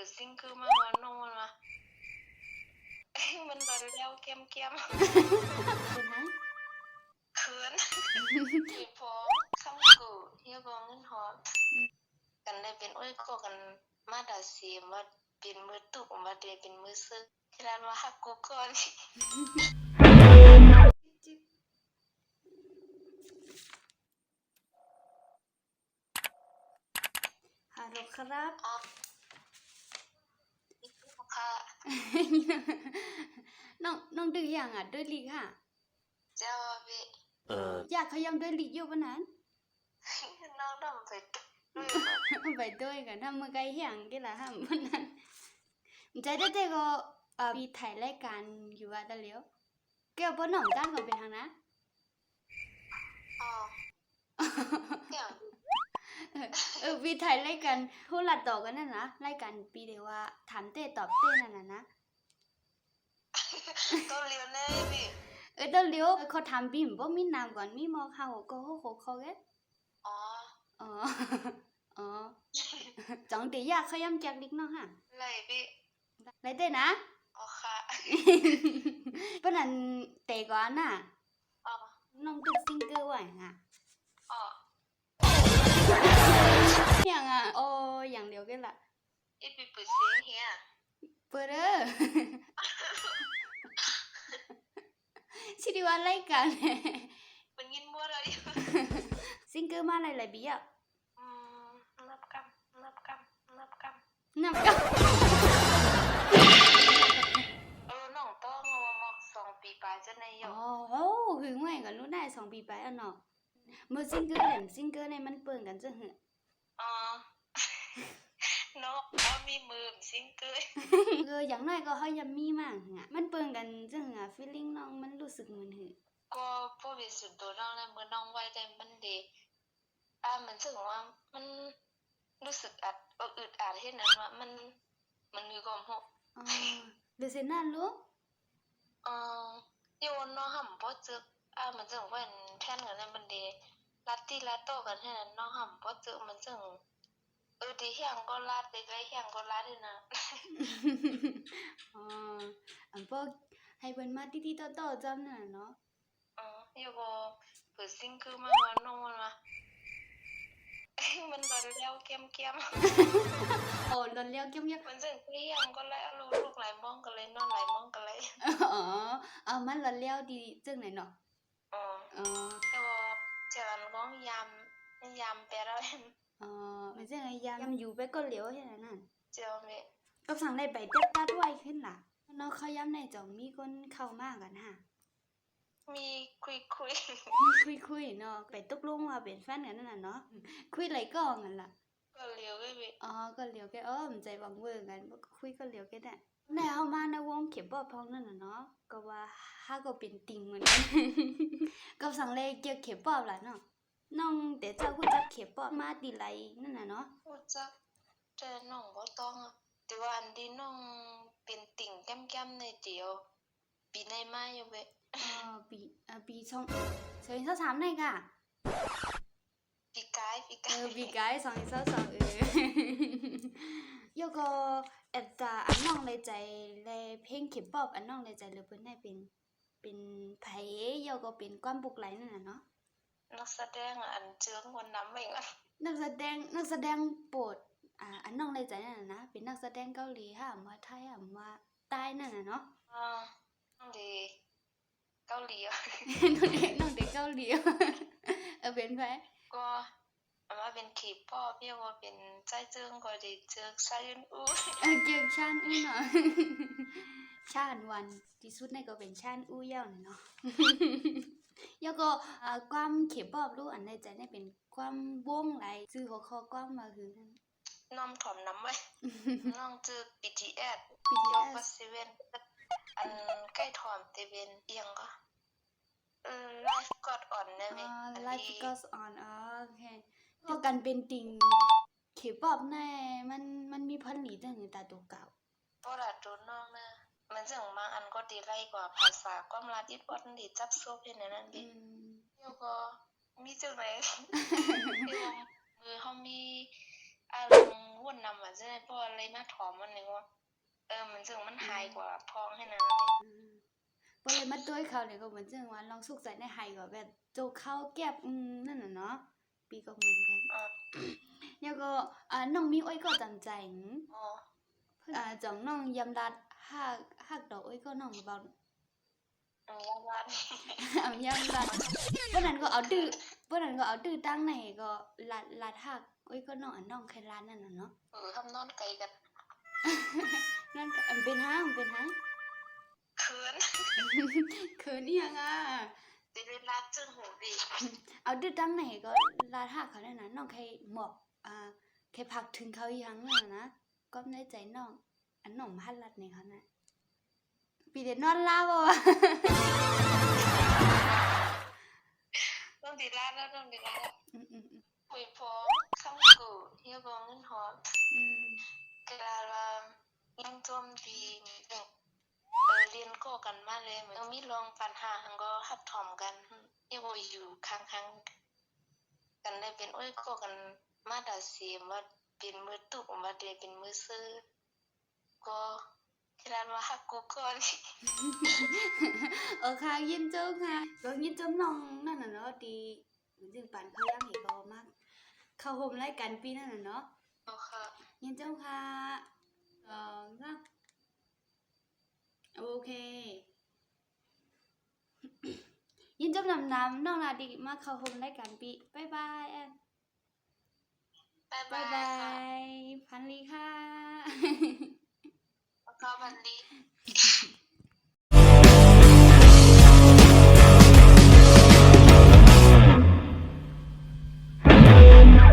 ปิดซิงคือมาวันนอนมามันตอนแล้วเกมเป็นฮะเขินมีพอคำกูเฮียบองเงินหอมกันได้เป็นอ้อยก็กันมาดาซีมาเป็นมือตุกมาเดเป็นมือซึกที่ร้านว่าฮักกูก่อนฮัลโหลครับอ๋อนี่คือค่ะ น้องดื้อยังอ่ะด้วยลีกค่ะเจ้าพี่ อยากขยำด้วยลีกอยู่ปะนั้น น้องดำไปไปด้วยกันทำมือไกลเหี่ยงกี่ละห้ามปะนั้นใจได้แต่ก็มีถ่ายรายการอยู่ว่าตะเลียวเกี่ยวกับน้องจ้างก็เป็นทางนะ อ๋อเดี๋ยว มีถ่ายรายการโทรต่อกันนั่นนะรายการปีเดียวว่าถามเต้ตอบเต้นั่นน่ะนะต้นเลียวแน่พี่ตอนเลี้ยวเขาถามบีมบ่มีน้ำก่อนมีหม้อข้าวก็โหเขาแกอ๋ออ๋ออ๋อจังเดียากขยำจากดิกเนาะฮะไรพี่ไรเต้นะอ๋อค่ะ ปะนั้นเตก่อนน่ะอ๋อน้องตึกซิงเกิลไว้ฮะอ๋ออย่างอ่ะโอ้อย่างเดียวกันล่ะอีปีเปิดเสียงเฮียเปิดเด้อชิดิว่ารายการเป็นยินมัวเลย ซิงเกิลมาหลายๆปีอ่ะนับกำนับกำน้องต้องเอามา2 ปีปลายจะในหยกอ๋อหึงไว้กันรู้ได้2 ปีไปอ่ะเนาะเมื่อซิงเกิลแหลมซิงเกิลในมันเปิ่งกันจะหึอ๋อน้องมีมือซิงเกิลอย่างน้อยก็เฮายังมีมากหะมันเปิ่งกันจะหึอ่ะ feeling น้องมันรู้สึกเหมือนหึก็พวกวิสุทธิ์ตัวน้องเลยเมื่อน้องไว้ได้มันดีมันรู้สึกว่ามันรู้สึกอึดอัดเฮ็ดนั้นว่ามันมีความหกอ๋อดูสินั่นลูกโยนน้องห่ำบ่จึกมันจึงว่าแท่นกันนั้นมันดีลัดที่ลัดโตกันแค่นั้นน้องห่ำบ่จึกมันจึงดีเฮียงก็ลัดไปไกลเฮียงก็ลัดด้วยนะอ๋ออันพวกให้เพิ่นมาติๆต่อๆจำนั่นเนาะโยก็เปิดซิงคือมาวันนอนมามันตอนแล้วเกมโอ้โดนเลี้ยวเงียบมันจึงเฮียงก็เลยลูกหลายมองกันเลยนอนหลายมองกันเลยอ๋อมันโดนเลี้ยวดีจังไหนเนาะแต่ว่าเจอกันก็ยามไปแล้วมันจังไงยามอยู่ไปก็เลี้ยวแค่นั้นเจ้าแม่ก็สั่งได้ไปเต็บตัดไว้ขึ้นล่ะเนาะเขาย้ำในจ่องมีคนเข้ามากันฮะมีคุยเนาะไปตกลงว่าเป็นแฟนกันนั่นน่ะเนาะคุยไหลก่อนนั่นล่ะก็เลี้ยวไปก็เลี้ยวแกมันใจหวังเบิ่งกันคุยก็เลี้ยวแกได้แนวมาในวงเข็มบ่พองนั่นน่ะเนาะก็ว่าถ้าก็เป็นติ่งเหมือนกันก็สั่งเลยเกี่ยวเข็มบ่ล่ะเนาะน้องแต่เจ้าฮู้จักเข็มบ่มาติไหลนั่นน่ะเนาะฮู้จักแต่น้องบ่ต้องแต่ว่าอันที่น้องเป็นติ่งแก้มๆในเดียวปีในมาอยู่เว้ปี2023นี่ค่ะปีกายปีกาย2022โยก็อันน้องเลยใจเลยเพลงเคป๊อปอันน้องเลยใจเลยเพิ่นได้เป็นไผโยก็เป็นก้อนบุกไหลนั่นน่ะเนาะนักแสดงอันเจืองคนนำเองนักแสดงโปรดอันน้องเลยใจนั่นน่ะนะเป็นนักแสดงเกาหลีค่ะมาไทยมาใต้นั่นน่ะเนาะน้องดีเกาหลีน้องเด็กเกาหลีเป็นไผก็มาเป็นคีป๊อปเรียกว่าเป็นใจเจิงก็ได้เจิกชายุนอูเกี่ยวชานอูเนาะชานวันที่สุดนี่ก็เป็นชานอูเย่าเนาะแล้วก็ความเคป๊อปรู้อันในใจนี่เป็นความวงหลายชื่อหัวข้อความมาคือน้อมถ่อมน้ำไว้น้องชื่อ BTS ยกว่า7อันใกล้ถ่อมแต่เป็นเอียงก็Life Got On นะเว้ยLife Got On โอเคตัวกันเป็นติ่งเคป๊อปแน่มันมีผลิตจังตาตัวเก่าบ่ล่ะตัวน้องนะมันจังบางอันก็ดีไล่กว่าภาษาความละอิดออดดีจับโซกเฮ็ดนั่นดิแล้วก็มีจังได๋มือเฮามีอารมณ์ วุ่นนำอ่ะใช่เพราะอะไรมาถอมมันนี่ว่ามันซึ่งมันหายกว่าพองให้นะ บ่เลยมาต้วยเขาเลยก็เหมือนจังว่าลองสุกใจในไห้ก็แบบโจกข้าวแก็บนั่นน่ะเนาะปีก็เหมือนกัน แล้วก็น้องมีอ้อยก็จำใจจ่องน้องยำรัดฮักดอกอ้อยก็น้องเบา ยาบ้าน ยำรัดเมื่อนั้นก็เอาดื้อตั้งไหนก็ลัดฮักอ้อยก็น้องน้องใครร้านนั่นน่ะเนาะ ทำนอนไกลกัน นั่นก็เป็นห้างเขิน เขินอีหยังอ่ะ สิได้รัดจึงหูดี เอาดื้อตั้งไหนก็ลัดฮักเขานั่นน่ะน้องใครหมอกใครพักถึงเขาอีหยังนั่นน่ะนะก็ในใจน้องอันน้องพันลัดนี่เขาน่ะปีเด็ดนอนลาบ่วะ ต้องดีรัดแล้วต้องดีรัด คุยพอคำกูเฮียบองเงินหอมกลาลายังจมดีเรียนก็กันมาเลยเหมือนมีลองปัญหาหังก็หับถอมกันเฮียบออยู่ค้างกันได้เป็นอ้อยก็กันมาดาเสียมาเป็นมือตุกมาเดเป็นมือซื้อก็กลาว่าหักกูก่อน ค่ะยินจมค่ะก็ยินจมน้องนั่นน่ะเนาะดีเหมือนจึงปันเขายังอีกก็มากเข้าโฮมรายการปีนั่นน่ะเนาะ ค่ะ ยินจมค่ะนะโอเค ยินจมน้ำน้องลาดีมาเข้าโฮมรายการปีบ๊ายบายแอน บ๊าย บ๊า บาย ย บา ค่ะ ยพันลีค่ะ แล้วก็วันดี